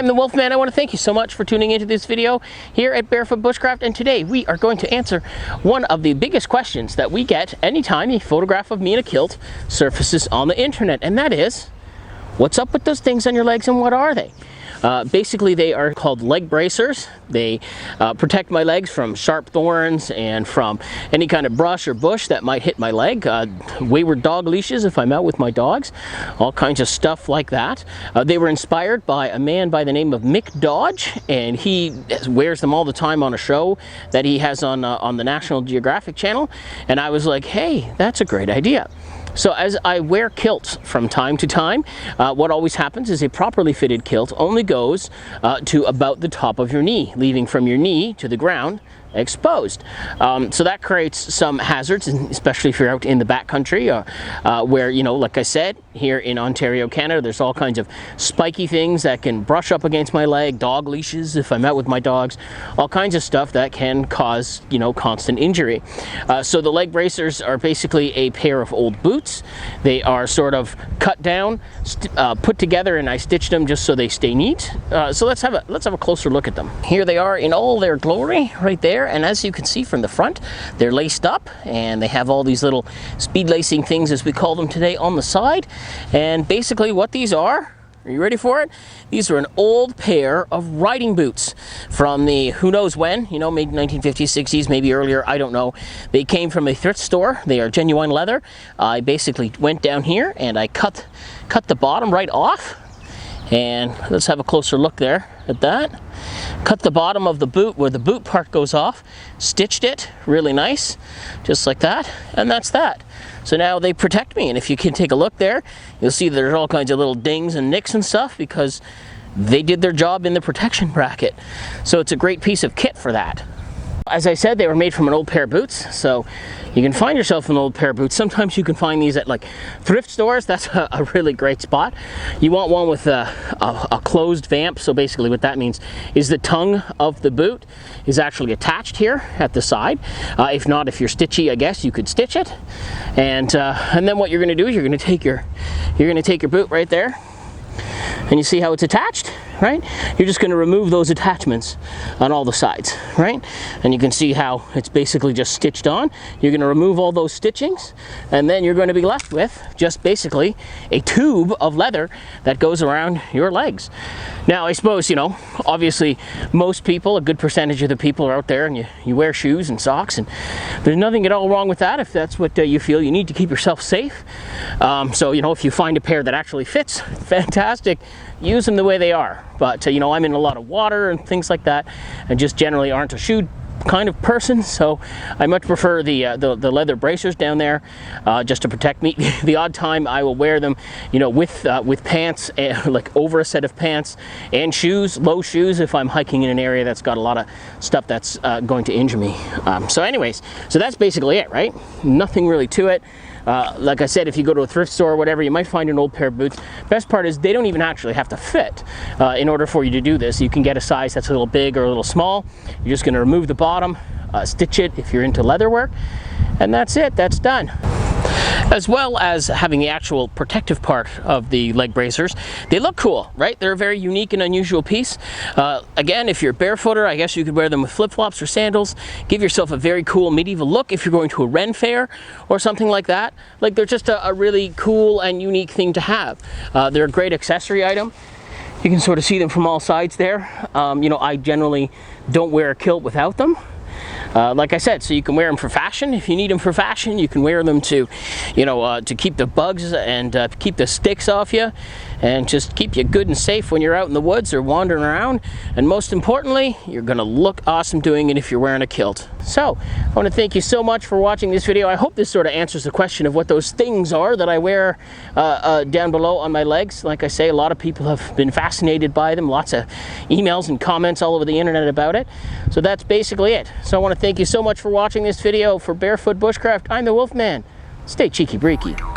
I'm the Wolfman. I want to thank you so much for tuning into this video here at Barefoot Bushcraft, and today we are going to answer one of the biggest questions that we get anytime a photograph of me in a kilt surfaces on the internet, and that is, what's up with those things on your legs and what are they? Basically, they are called leg bracers. They protect my legs from sharp thorns and from any kind of brush or bush that might hit my leg. Wayward dog leashes if I'm out with my dogs. All kinds of stuff like that. They were inspired by a man by the name of Mick Dodge, and he wears them all the time on a show that he has on the National Geographic Channel. And I was like, hey, that's a great idea. So as I wear kilts from time to time, what always happens is a properly fitted kilt only goes to about the top of your knee, leaving from your knee to the ground exposed. So that creates some hazards, especially if you're out in the backcountry, where, you know, like I said, here in Ontario, Canada, there's all kinds of spiky things that can brush up against my leg, dog leashes if I'm out with my dogs, all kinds of stuff that can cause, you know, constant injury. So the leg bracers are basically a pair of old boots. They are sort of cut down, put together, and I stitched them just so they stay neat. So let's have a closer look at them. Here they are in all their glory, right there. And as you can see from the front, they're laced up, and they have all these little speed lacing things, as we call them today, on the side. And basically what these are you ready for it? These are an old pair of riding boots from the who knows when, you know, maybe 1950s, 60s, maybe earlier, I don't know. They came from a thrift store. They are genuine leather. I basically went down here and I cut the bottom right off. And let's have a closer look there at that. Cut the bottom of the boot where the boot part goes off, stitched it really nice, just like that, and that's that. So now they protect me, and if you can take a look there, you'll see there's all kinds of little dings and nicks and stuff because they did their job in the protection bracket. So it's a great piece of kit for that. As I said, they were made from an old pair of boots, so you can find yourself an old pair of boots. Sometimes you can find these at like thrift stores. That's a really great spot. You want one with a closed vamp, so basically what that means is the tongue of the boot is actually attached here at the side. If not, if you're stitchy, I guess you could stitch it. And then what you're going to do is you're going to take your boot right there, and you see how it's attached, right? You're just going to remove those attachments on all the sides, right? And you can see how it's basically just stitched on. You're going to remove all those stitchings, and then you're going to be left with just basically a tube of leather that goes around your legs. Now, I suppose, you know, obviously most people, a good percentage of the people are out there and you wear shoes and socks, and there's nothing at all wrong with that if that's what you feel you need to keep yourself safe. So, you know, if you find a pair that actually fits, fantastic. Use them the way they are. But you know, I'm in a lot of water and things like that, and just generally aren't a shoe kind of person, so I much prefer the leather bracers down there just to protect me. The odd time I will wear them, you know, with pants, like over a set of pants and shoes, low shoes, if I'm hiking in an area that's got a lot of stuff that's going to injure me. So anyways, so that's basically it, right? Nothing really to it. Like I said, if you go to a thrift store or whatever, you might find an old pair of boots. Best part is they don't even actually have to fit in order for you to do this. You can get a size that's a little big or a little small. You're just going to remove the bottom, stitch it if you're into leather work, and that's it. That's done. As well as having the actual protective part of the leg bracers, they look cool, right? They're a very unique and unusual piece. Again, if you're a barefooter, I guess you could wear them with flip-flops or sandals. Give yourself a very cool medieval look if you're going to a Ren fair or something like that. Like, they're just a really cool and unique thing to have. They're a great accessory item. You can sort of see them from all sides there. You know, I generally don't wear a kilt without them. Like I said, so you can wear them for fashion. If you need them for fashion, you can wear them to, you know, to keep the bugs and keep the sticks off you, and just keep you good and safe when you're out in the woods or wandering around. And most importantly, you're gonna look awesome doing it if you're wearing a kilt. So I want to thank you so much for watching this video. I hope this sort of answers the question of what those things are that I wear down below on my legs. Like I say, a lot of people have been fascinated by them. Lots of emails and comments all over the internet about it. So that's basically it. So I want to thank you so much for watching this video. For Barefoot Bushcraft, I'm the Wolfman. Stay cheeky breaky.